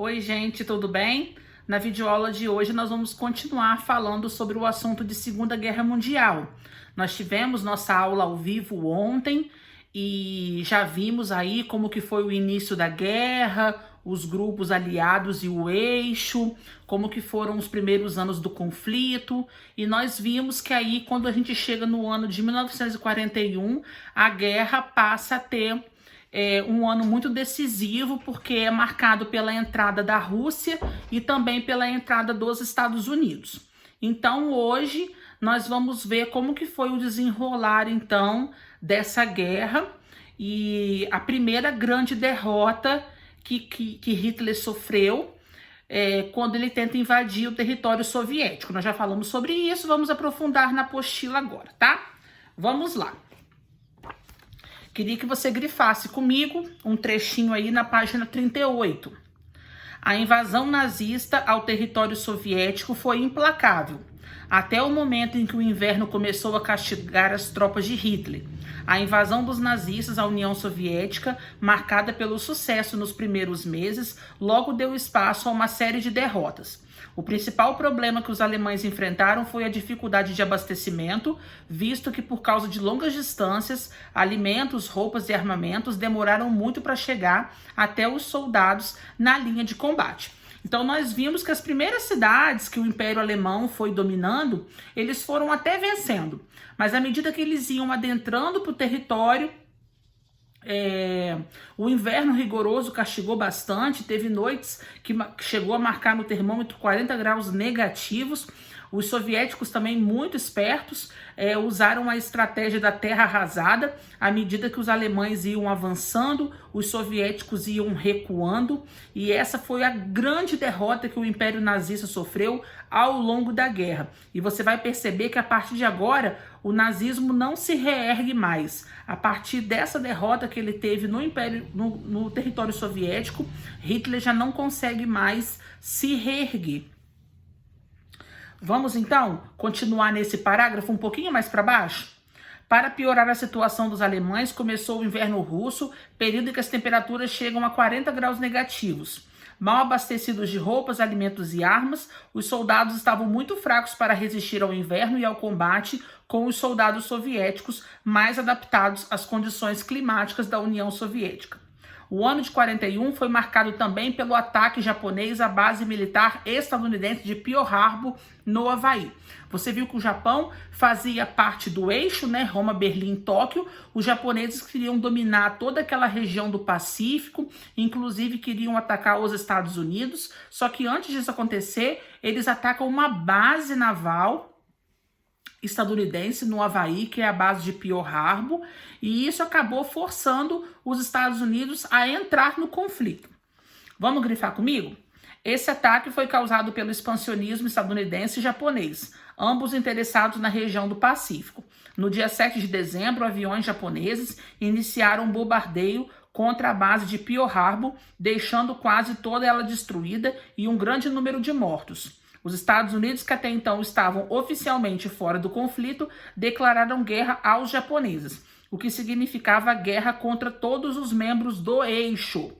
Oi, gente, tudo bem? Na videoaula de hoje nós vamos continuar falando sobre o assunto de Segunda Guerra Mundial. Nós tivemos nossa aula ao vivo ontem e já vimos aí como que foi o início da guerra, os grupos aliados e o eixo, como que foram os primeiros anos do conflito, e nós vimos que aí quando a gente chega no ano de 1941, a guerra passa a ter um ano muito decisivo, porque é marcado pela entrada da Rússia e também pela entrada dos Estados Unidos. Então hoje nós vamos ver como que foi o desenrolar então dessa guerra e a primeira grande derrota que Hitler sofreu quando ele tenta invadir o território soviético. Nós já falamos sobre isso, vamos aprofundar na apostila agora, tá? Vamos lá. Queria que você grifasse comigo um trechinho aí na página 38. A invasão nazista ao território soviético foi implacável, até o momento em que o inverno começou a castigar as tropas de Hitler. A invasão dos nazistas à União Soviética, marcada pelo sucesso nos primeiros meses, logo deu espaço a uma série de derrotas. O principal problema que os alemães enfrentaram foi a dificuldade de abastecimento, visto que por causa de longas distâncias, alimentos, roupas e armamentos demoraram muito para chegar até os soldados na linha de combate. Então nós vimos que as primeiras cidades que o Império Alemão foi dominando, eles foram até vencendo, mas à medida que eles iam adentrando para o território, o inverno rigoroso castigou bastante, teve noites que chegou a marcar no termômetro 40 graus negativos. Os soviéticos também muito espertos usaram a estratégia da terra arrasada. À medida que os alemães iam avançando, os soviéticos iam recuando, e essa foi a grande derrota que o Império Nazista sofreu ao longo da guerra. E você vai perceber que a partir de agora o nazismo não se reergue mais. A partir dessa derrota que ele teve no território soviético, Hitler já não consegue mais se reerguer. Vamos então continuar nesse parágrafo um pouquinho mais para baixo? Para piorar a situação dos alemães, começou o inverno russo, período em que as temperaturas chegam a 40 graus negativos. Mal abastecidos de roupas, alimentos e armas, os soldados estavam muito fracos para resistir ao inverno e ao combate com os soldados soviéticos mais adaptados às condições climáticas da União Soviética. O ano de 41 foi marcado também pelo ataque japonês à base militar estadunidense de Pearl Harbor, no Havaí. Você viu que o Japão fazia parte do eixo, né? Roma, Berlim, Tóquio. Os japoneses queriam dominar toda aquela região do Pacífico, inclusive queriam atacar os Estados Unidos. Só que antes disso acontecer, eles atacam uma base naval estadunidense no Havaí, que é a base de Pearl Harbor, e isso acabou forçando os Estados Unidos a entrar no conflito. Vamos grifar comigo? Esse ataque foi causado pelo expansionismo estadunidense e japonês, ambos interessados na região do Pacífico. No dia 7 de dezembro, aviões japoneses iniciaram um bombardeio contra a base de Pearl Harbor, deixando quase toda ela destruída e um grande número de mortos. Os Estados Unidos, que até então estavam oficialmente fora do conflito, declararam guerra aos japoneses, o que significava guerra contra todos os membros do eixo.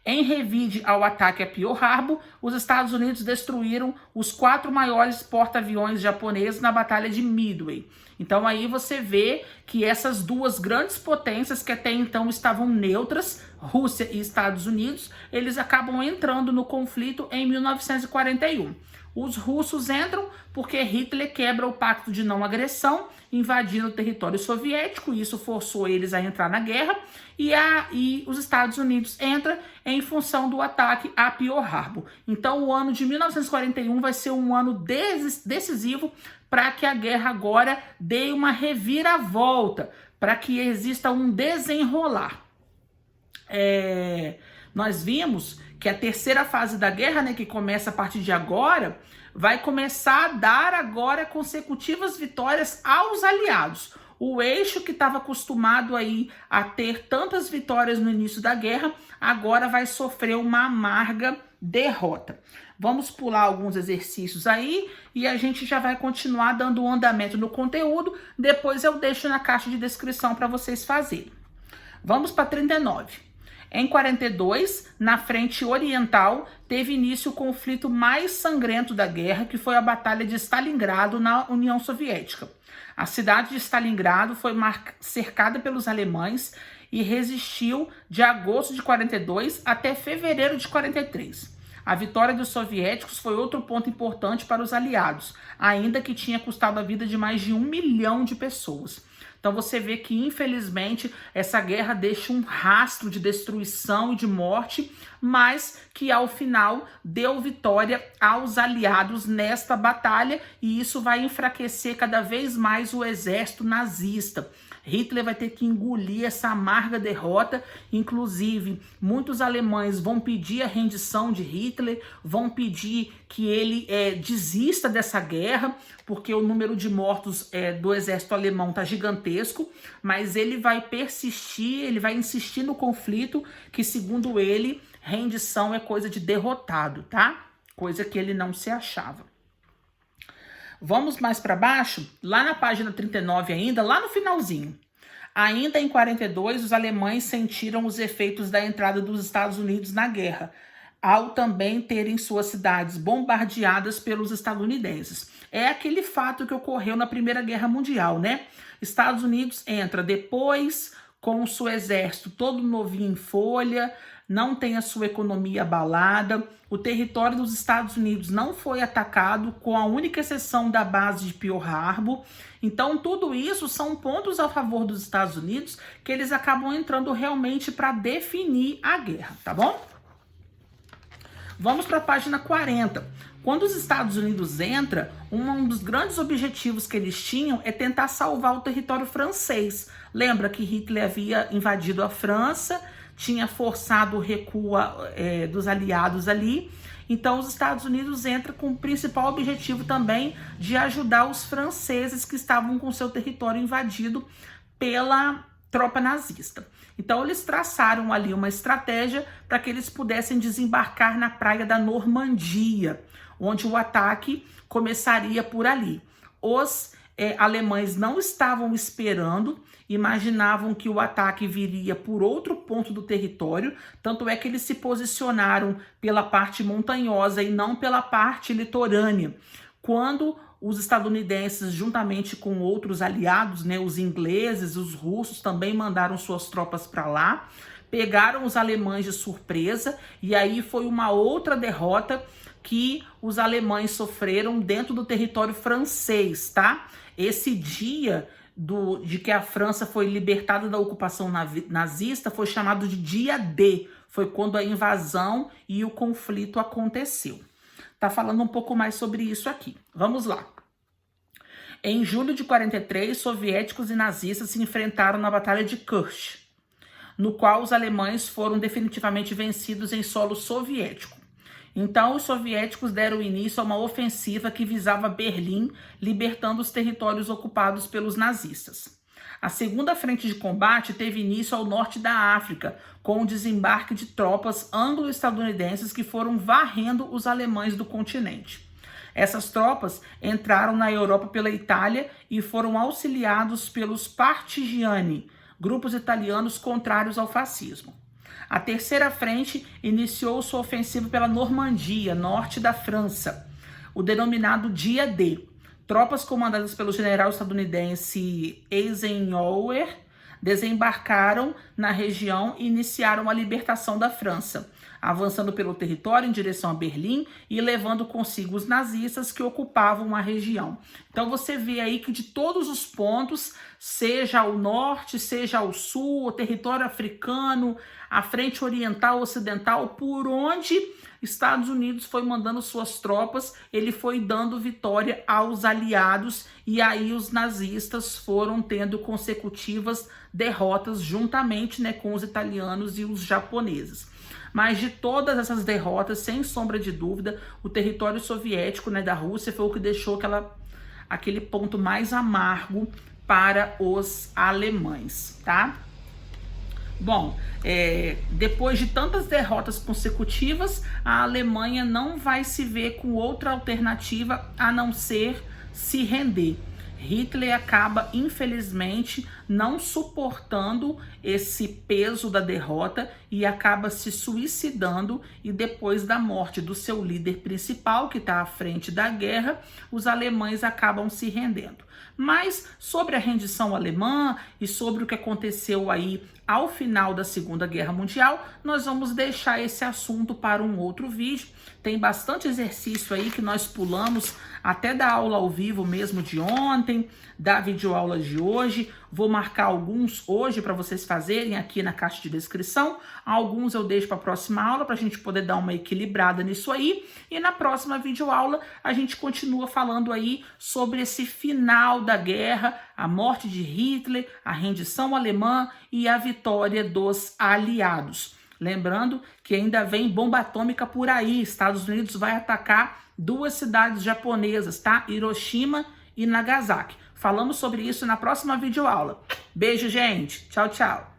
Em revide ao ataque a Pearl Harbor, os Estados Unidos destruíram os 4 maiores porta-aviões japoneses na Batalha de Midway. Então aí você vê que essas duas grandes potências que até então estavam neutras, Rússia e Estados Unidos, eles acabam entrando no conflito em 1941. Os russos entram porque Hitler quebra o pacto de não agressão, invadindo o território soviético, e isso forçou eles a entrar na guerra, e os Estados Unidos entram em função do ataque a Pearl Harbor. Então o ano de 1941 vai ser um ano decisivo para que a guerra agora dê uma reviravolta, para que exista um desenrolar. Nós vimos que a terceira fase da guerra, né, que começa a partir de agora, vai começar a dar agora consecutivas vitórias aos aliados. O eixo que estava acostumado aí a ter tantas vitórias no início da guerra, agora vai sofrer uma amarga derrota. Vamos pular alguns exercícios aí e a gente já vai continuar dando andamento no conteúdo. Depois eu deixo na caixa de descrição para vocês fazerem. Vamos para 39. Em 42, na frente oriental, teve início o conflito mais sangrento da guerra, que foi a Batalha de Stalingrado na União Soviética. A cidade de Stalingrado foi cercada pelos alemães e resistiu de agosto de 42 até fevereiro de 43. A vitória dos soviéticos foi outro ponto importante para os aliados, ainda que tinha custado a vida de mais de 1 milhão de pessoas. Então você vê que, infelizmente, essa guerra deixa um rastro de destruição e de morte, mas que ao final deu vitória aos aliados nesta batalha, e isso vai enfraquecer cada vez mais o exército nazista. Hitler vai ter que engolir essa amarga derrota. Inclusive, muitos alemães vão pedir a rendição de Hitler, vão pedir que ele desista dessa guerra, porque o número de mortos do exército alemão está gigantesco, mas ele vai persistir, ele vai insistir no conflito, que segundo ele, rendição é coisa de derrotado, tá? Coisa que ele não se achava. Vamos mais para baixo, lá na página 39 ainda, lá no finalzinho. Ainda em 42, os alemães sentiram os efeitos da entrada dos Estados Unidos na guerra, ao também terem suas cidades bombardeadas pelos estadunidenses. É aquele fato que ocorreu na Primeira Guerra Mundial, né? Estados Unidos entra depois, com o seu exército todo novinho em folha, não tem a sua economia abalada, o território dos Estados Unidos não foi atacado, com a única exceção da base de Pearl Harbor. Então, tudo isso são pontos a favor dos Estados Unidos, que eles acabam entrando realmente para definir a guerra, tá bom? Vamos para a página 40. Quando os Estados Unidos entram, um dos grandes objetivos que eles tinham é tentar salvar o território francês. Lembra que Hitler havia invadido a França, tinha forçado o recuo dos aliados ali. Então os Estados Unidos entram com o principal objetivo também de ajudar os franceses que estavam com seu território invadido pela tropa nazista. Então eles traçaram ali uma estratégia para que eles pudessem desembarcar na praia da Normandia, onde o ataque começaria por ali. Os alemães não estavam esperando, imaginavam que o ataque viria por outro ponto do território, tanto é que eles se posicionaram pela parte montanhosa e não pela parte litorânea. Quando os estadunidenses, juntamente com outros aliados, né, os ingleses, os russos, também mandaram suas tropas para lá, pegaram os alemães de surpresa, e aí foi uma outra derrota que os alemães sofreram dentro do território francês, tá? Esse dia de que a França foi libertada da ocupação nazista foi chamado de Dia D, foi quando a invasão e o conflito aconteceu. Tá falando um pouco mais sobre isso aqui. Vamos lá. Em julho de 43, soviéticos e nazistas se enfrentaram na Batalha de Kursk, no qual os alemães foram definitivamente vencidos em solo soviético. Então, os soviéticos deram início a uma ofensiva que visava Berlim, libertando os territórios ocupados pelos nazistas. A segunda frente de combate teve início ao norte da África, com o desembarque de tropas anglo-estadunidenses que foram varrendo os alemães do continente. Essas tropas entraram na Europa pela Itália e foram auxiliados pelos partigiani, grupos italianos contrários ao fascismo. A terceira frente iniciou sua ofensiva pela Normandia, norte da França, o denominado Dia D. Tropas comandadas pelo general estadunidense Eisenhower desembarcaram na região e iniciaram a libertação da França, avançando pelo território em direção a Berlim e levando consigo os nazistas que ocupavam a região. Então você vê aí que de todos os pontos, seja ao norte, seja ao sul, o território africano, a frente oriental, ocidental, por onde Estados Unidos foi mandando suas tropas, ele foi dando vitória aos aliados, e aí os nazistas foram tendo consecutivas derrotas juntamente, né, com os italianos e os japoneses. Mas de todas essas derrotas, sem sombra de dúvida, o território soviético, né, da Rússia foi o que deixou aquele ponto mais amargo para os alemães, tá? Bom, depois de tantas derrotas consecutivas, a Alemanha não vai se ver com outra alternativa a não ser se render. Hitler acaba, infelizmente, não suportando esse peso da derrota e acaba se suicidando, e depois da morte do seu líder principal, que está à frente da guerra, os alemães acabam se rendendo. Mas sobre a rendição alemã e sobre o que aconteceu aí ao final da Segunda Guerra Mundial, nós vamos deixar esse assunto para um outro vídeo. Tem bastante exercício aí que nós pulamos, até da aula ao vivo mesmo de ontem, da videoaula de hoje. Vou marcar alguns hoje para vocês fazerem aqui na caixa de descrição. Alguns eu deixo para a próxima aula, para a gente poder dar uma equilibrada nisso aí. E na próxima videoaula a gente continua falando aí sobre esse final da guerra, a morte de Hitler, a rendição alemã e a vitória dos aliados. Lembrando que ainda vem bomba atômica por aí. Estados Unidos vai atacar 2 cidades japonesas, tá? Hiroshima e Nagasaki. Falamos sobre isso na próxima videoaula. Beijo, gente. Tchau, tchau.